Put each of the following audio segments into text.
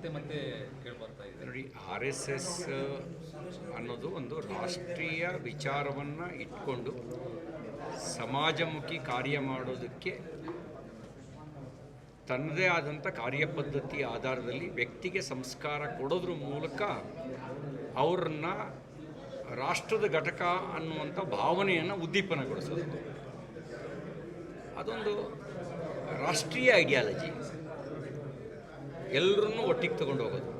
ಮತ್ತೆ ಮತ್ತೆ ಕೇಳ್ಬರ್ತಾ ಇದೆ. ನೋಡಿ, RSS ಅನ್ನೋದು ಒಂದು ರಾಷ್ಟ್ರೀಯ ವಿಚಾರವನ್ನು ಇಟ್ಕೊಂಡು ಸಮಾಜಮುಖಿ ಕಾರ್ಯ ಮಾಡೋದಕ್ಕೆ ತನ್ನದೇ ಆದಂಥ ಕಾರ್ಯಪದ್ಧತಿ ಆಧಾರದಲ್ಲಿ ವ್ಯಕ್ತಿಗೆ ಸಂಸ್ಕಾರ ಕೊಡೋದ್ರ ಮೂಲಕ ಅವ್ರನ್ನ ರಾಷ್ಟ್ರದ ಘಟಕ ಅನ್ನುವಂಥ ಭಾವನೆಯನ್ನು ಉದ್ದೀಪನಗೊಳಿಸೋದು. ಅದೊಂದು ರಾಷ್ಟ್ರೀಯ ಐಡಿಯಾಲಜಿ, ಎಲ್ಲರನ್ನೂ ಒಟ್ಟಿಗೆ ತಗೊಂಡು ಹೋಗೋದು.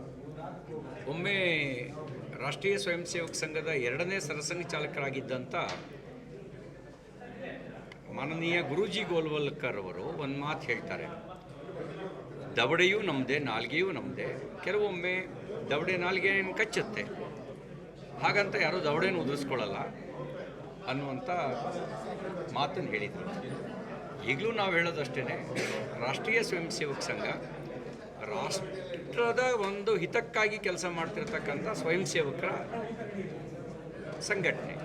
ಒಮ್ಮೆ ರಾಷ್ಟ್ರೀಯ ಸ್ವಯಂ ಸೇವಕ ಸಂಘದ 2ನೇ ಸರಸಂಘ ಚಾಲಕರಾಗಿದ್ದಂಥ ಮಾನನೀಯ ಗುರೂಜಿ ಗೋಲ್ವಲ್ಕರ್ ಅವರು ಒಂದು ಮಾತು ಹೇಳ್ತಾರೆ, ದವಡೆಯೂ ನಮ್ಮದೇ, ನಾಲ್ಗೆಯೂ ನಮ್ಮದೇ. ಕೆಲವೊಮ್ಮೆ ದವಡೆ ನಾಲ್ಗೆಯನ್ನು ಕಚ್ಚುತ್ತೆ, ಹಾಗಂತ ಯಾರೂ ದವಡೆಯನ್ನು ಉದುರಿಸ್ಕೊಳ್ಳಲ್ಲ ಅನ್ನುವಂಥ ಮಾತನ್ನು ಹೇಳಿದರು. ಈಗಲೂ ನಾವು ಹೇಳೋದಷ್ಟೇ, ರಾಷ್ಟ್ರೀಯ ಸ್ವಯಂ ಸೇವಕ ಸಂಘ ರಾಷ್ಟ್ರದ ಒಂದು ಹಿತಕ್ಕಾಗಿ ಕೆಲಸ ಮಾಡ್ತಿರ್ತಕ್ಕಂಥ ಸ್ವಯಂ ಸೇವಕರ ಸಂಘಟನೆ.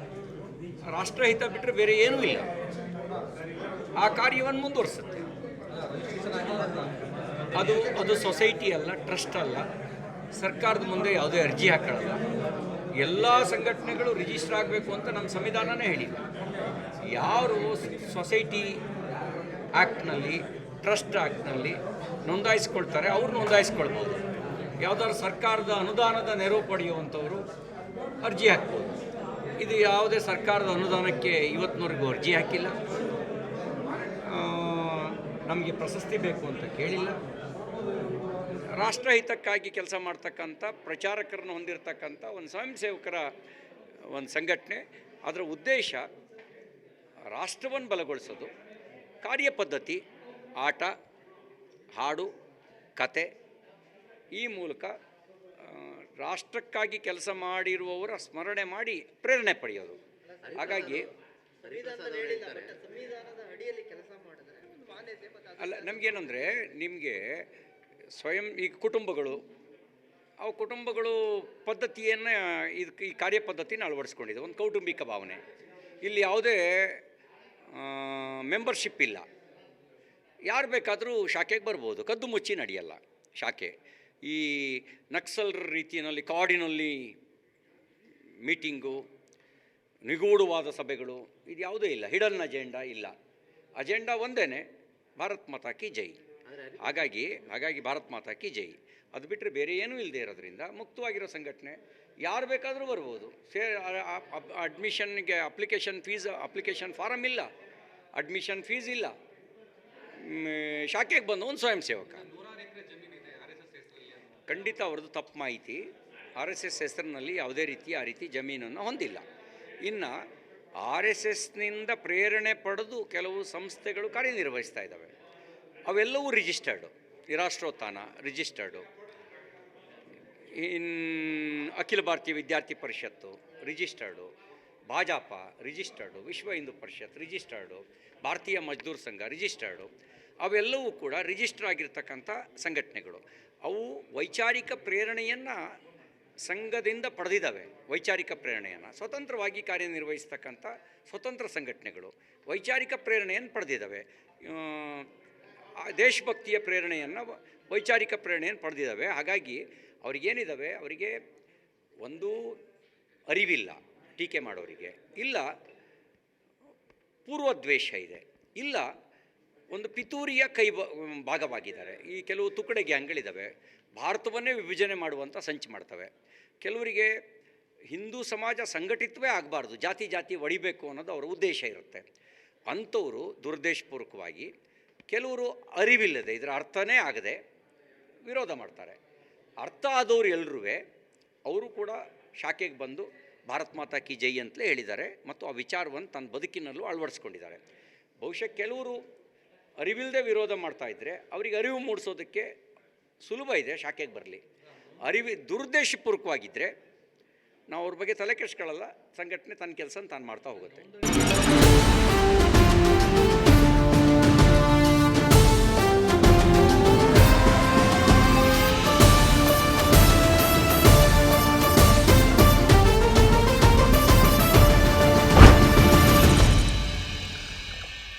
ರಾಷ್ಟ್ರಹಿತ ಬಿಟ್ಟರೆ ಬೇರೆ ಏನೂ ಇಲ್ಲ. ಆ ಕಾರ್ಯವನ್ನು ಮುಂದುವರಿಸುತ್ತೆ. ಅದು ಸೊಸೈಟಿ ಅಲ್ಲ, ಟ್ರಸ್ಟ್ ಅಲ್ಲ, ಸರ್ಕಾರದ ಮುಂದೆ ಯಾವುದೇ ಅರ್ಜಿ ಹಾಕೊಳ್ಳಲ್ಲ. ಎಲ್ಲ ಸಂಘಟನೆಗಳು ರಿಜಿಸ್ಟರ್ ಆಗಬೇಕು ಅಂತ ನಮ್ಮ ಸಂವಿಧಾನನೇ ಹೇಳಿಲ್ಲ. ಯಾರು ಸೊಸೈಟಿ ಆ್ಯಕ್ಟ್ನಲ್ಲಿ, ಟ್ರಸ್ಟ್ ಆ್ಯಕ್ಟ್ನಲ್ಲಿ ನೋಂದಾಯಿಸ್ಕೊಳ್ತಾರೆ ಅವ್ರು ನೋಂದಾಯಿಸ್ಕೊಳ್ಬೋದು. ಯಾವುದಾದ್ರು ಸರ್ಕಾರದ ಅನುದಾನದ ನೆರವು ಪಡೆಯುವಂಥವರು ಅರ್ಜಿ ಹಾಕ್ಬೋದು. ಇದು ಯಾವುದೇ ಸರ್ಕಾರದ ಅನುದಾನಕ್ಕೆ ಇವತ್ತಿನವರೆಗೂ ಅರ್ಜಿ ಹಾಕಿಲ್ಲ, ನಮಗೆ ಪ್ರಶಸ್ತಿ ಬೇಕು ಅಂತ ಕೇಳಿಲ್ಲ. ರಾಷ್ಟ್ರಹಿತಕ್ಕಾಗಿ ಕೆಲಸ ಮಾಡ್ತಕ್ಕಂಥ ಪ್ರಚಾರಕರನ್ನು ಹೊಂದಿರತಕ್ಕಂಥ ಒಂದು ಸ್ವಯಂ ಸೇವಕರ ಒಂದು ಸಂಘಟನೆ. ಅದರ ಉದ್ದೇಶ ರಾಷ್ಟ್ರವನ್ನು ಬಲಗೊಳಿಸೋದು. ಕಾರ್ಯಪದ್ಧತಿ, ಆಟ, ಹಾಡು, ಕತೆ, ಈ ಮೂಲಕ ರಾಷ್ಟ್ರಕ್ಕಾಗಿ ಕೆಲಸ ಮಾಡಿರುವವರ ಸ್ಮರಣೆ ಮಾಡಿ ಪ್ರೇರಣೆ ಪಡೆಯೋದು. ಹಾಗಾಗಿ ಅಲ್ಲ, ನಮಗೇನೆಂದರೆ, ನಿಮಗೆ ಈಗ ಕುಟುಂಬಗಳು ಪದ್ಧತಿಯನ್ನು ಇದಕ್ಕೆ ಈ ಕಾರ್ಯಪದ್ಧತಿನ ಅಳವಡಿಸ್ಕೊಂಡಿದೆ. ಒಂದು ಕೌಟುಂಬಿಕ ಭಾವನೆ. ಇಲ್ಲಿ ಯಾವುದೇ ಮೆಂಬರ್ಶಿಪ್ ಇಲ್ಲ, ಯಾರು ಬೇಕಾದರೂ ಶಾಖೆಗೆ ಬರ್ಬೋದು, ಕದ್ದು ಮುಚ್ಚಿ ನಡೆಯಲ್ಲ ಶಾಖೆ. ಈ ನಕ್ಸಲರ ರೀತಿಯಲ್ಲಿ ಕಾಡಿನಲ್ಲಿ ಮೀಟಿಂಗು, ನಿಗೂಢವಾದ ಸಭೆಗಳು, ಇದು ಯಾವುದೇ ಇಲ್ಲ. ಹಿಡನ್ ಅಜೆಂಡಾ ಇಲ್ಲ. ಅಜೆಂಡಾ ಒಂದೇ, ಭಾರತ್ ಮಾತಾ ಕಿ ಜೈ. ಹಾಗಾಗಿ ಭಾರತ್ ಮಾತಾ ಕಿ ಜೈ. ಅದು ಬಿಟ್ಟರೆ ಬೇರೆ ಏನೂ ಇಲ್ಲದೆ ಇರೋದ್ರಿಂದ ಮುಕ್ತವಾಗಿರೋ ಸಂಘಟನೆ, ಯಾರು ಬೇಕಾದರೂ ಬರ್ಬೋದು. ಅಡ್ಮಿಷನ್ಗೆ ಅಪ್ಲಿಕೇಶನ್ ಫಾರಮ್ ಇಲ್ಲ, ಅಡ್ಮಿಷನ್ ಫೀಸ್ ಇಲ್ಲ. ಶಾಖೆಗೆ ಬಂದು ಒಂದು ಸ್ವಯಂ ಸೇವಕ. ಖಂಡಿತ ಅವ್ರದ್ದು ತಪ್ಪು ಮಾಹಿತಿ. RSS ಹೆಸರಿನಲ್ಲಿ ಯಾವುದೇ ಆ ರೀತಿ ಜಮೀನನ್ನು ಹೊಂದಿಲ್ಲ. ಇನ್ನು RSSನಿಂದ ಪ್ರೇರಣೆ ಪಡೆದು ಕೆಲವು ಸಂಸ್ಥೆಗಳು ಕಾರ್ಯನಿರ್ವಹಿಸ್ತಾ ಇದ್ದಾವೆ. ಅವೆಲ್ಲವೂ ರಿಜಿಸ್ಟರ್ಡು. ರಾಷ್ಟ್ರೋತ್ಥಾನ ರಿಜಿಸ್ಟರ್ಡು, ಅಖಿಲ ಭಾರತೀಯ ವಿದ್ಯಾರ್ಥಿ ಪರಿಷತ್ತು ರಿಜಿಸ್ಟರ್ಡು, ಭಾಜಪ ರಿಜಿಸ್ಟರ್ಡು, ವಿಶ್ವ ಹಿಂದೂ ಪರಿಷತ್ ರಿಜಿಸ್ಟರ್ಡು, ಭಾರತೀಯ ಮಜ್ದೂರ್ ಸಂಘ ರಿಜಿಸ್ಟರ್ಡು. ಅವೆಲ್ಲವೂ ಕೂಡ ರಿಜಿಸ್ಟರ್ ಆಗಿರ್ತಕ್ಕಂಥ ಸಂಘಟನೆಗಳು. ಅವು ವೈಚಾರಿಕ ಪ್ರೇರಣೆಯನ್ನು ಸಂಘದಿಂದ ಪಡೆದಿದ್ದಾವೆ. ವೈಚಾರಿಕ ಪ್ರೇರಣೆಯನ್ನು ಸ್ವತಂತ್ರವಾಗಿ ಕಾರ್ಯನಿರ್ವಹಿಸ್ತಕ್ಕಂಥ ಸ್ವತಂತ್ರ ಸಂಘಟನೆಗಳು ವೈಚಾರಿಕ ಪ್ರೇರಣೆಯನ್ನು ಪಡೆದಿದ್ದಾವೆ. ದೇಶಭಕ್ತಿಯ ಪ್ರೇರಣೆಯನ್ನು, ವೈಚಾರಿಕ ಪ್ರೇರಣೆಯನ್ನು ಪಡೆದಿದ್ದಾವೆ. ಹಾಗಾಗಿ ಅವರಿಗೇನಿದ್ದಾವೆ, ಅವರಿಗೆ ಒಂದು ಅರಿವಿಲ್ಲ ಟೀಕೆ ಮಾಡೋರಿಗೆ, ಇಲ್ಲ ಪೂರ್ವದ್ವೇಷ ಇದೆ, ಇಲ್ಲ ಒಂದು ಪಿತೂರಿಯ ಭಾಗವಾಗಿದ್ದಾರೆ. ಈ ಕೆಲವು ತುಕಡೆ ಗ್ಯಾಂಗ್ಗಳಿದ್ದಾವೆ, ಭಾರತವನ್ನೇ ವಿಭಜನೆ ಮಾಡುವಂಥ ಸಂಚು ಮಾಡ್ತವೆ. ಕೆಲವರಿಗೆ ಹಿಂದೂ ಸಮಾಜ ಸಂಘಟಿತವೇ ಆಗಬಾರ್ದು, ಜಾತಿ ಒಡಿಬೇಕು ಅನ್ನೋದು ಅವರ ಉದ್ದೇಶ ಇರುತ್ತೆ. ಅಂಥವರು ದುರುದ್ದೇಶಪೂರ್ವಕವಾಗಿ, ಕೆಲವರು ಅರಿವಿಲ್ಲದೆ, ಇದರ ಅರ್ಥನೇ ಆಗದೆ ವಿರೋಧ ಮಾಡ್ತಾರೆ. ಅರ್ಥ ಆದವರು ಎಲ್ಲರೂ ಅವರು ಕೂಡ ಶಾಖೆಗೆ ಬಂದು ಭಾರತ್ ಮಾತಾ ಕಿ ಜೈ ಅಂತಲೇ ಹೇಳಿದ್ದಾರೆ ಮತ್ತು ಆ ವಿಚಾರವನ್ನು ತನ್ನ ಬದುಕಿನಲ್ಲೂ ಅಳವಡಿಸ್ಕೊಂಡಿದ್ದಾರೆ. ಬಹುಶಃ ಕೆಲವರು ಅರಿವಿಲ್ಲದೆ ವಿರೋಧ ಮಾಡ್ತಾಯಿದ್ರೆ ಅವರಿಗೆ ಅರಿವು ಮೂಡಿಸೋದಕ್ಕೆ ಸುಲಭ ಇದೆ, ಶಾಖೆಗೆ ಬರಲಿ. ದುರುದ್ದೇಶಪೂರ್ವಕವಾಗಿದ್ದರೆ ನಾವು ಅವ್ರ ಬಗ್ಗೆ ತಲೆ ಕೆಡಿಸ್ಕೊಳ್ಳಲ್ಲ, ಸಂಘಟನೆ ತನ್ನ ಕೆಲಸ ತಾನು ಮಾಡ್ತಾ ಹೋಗುತ್ತೆ.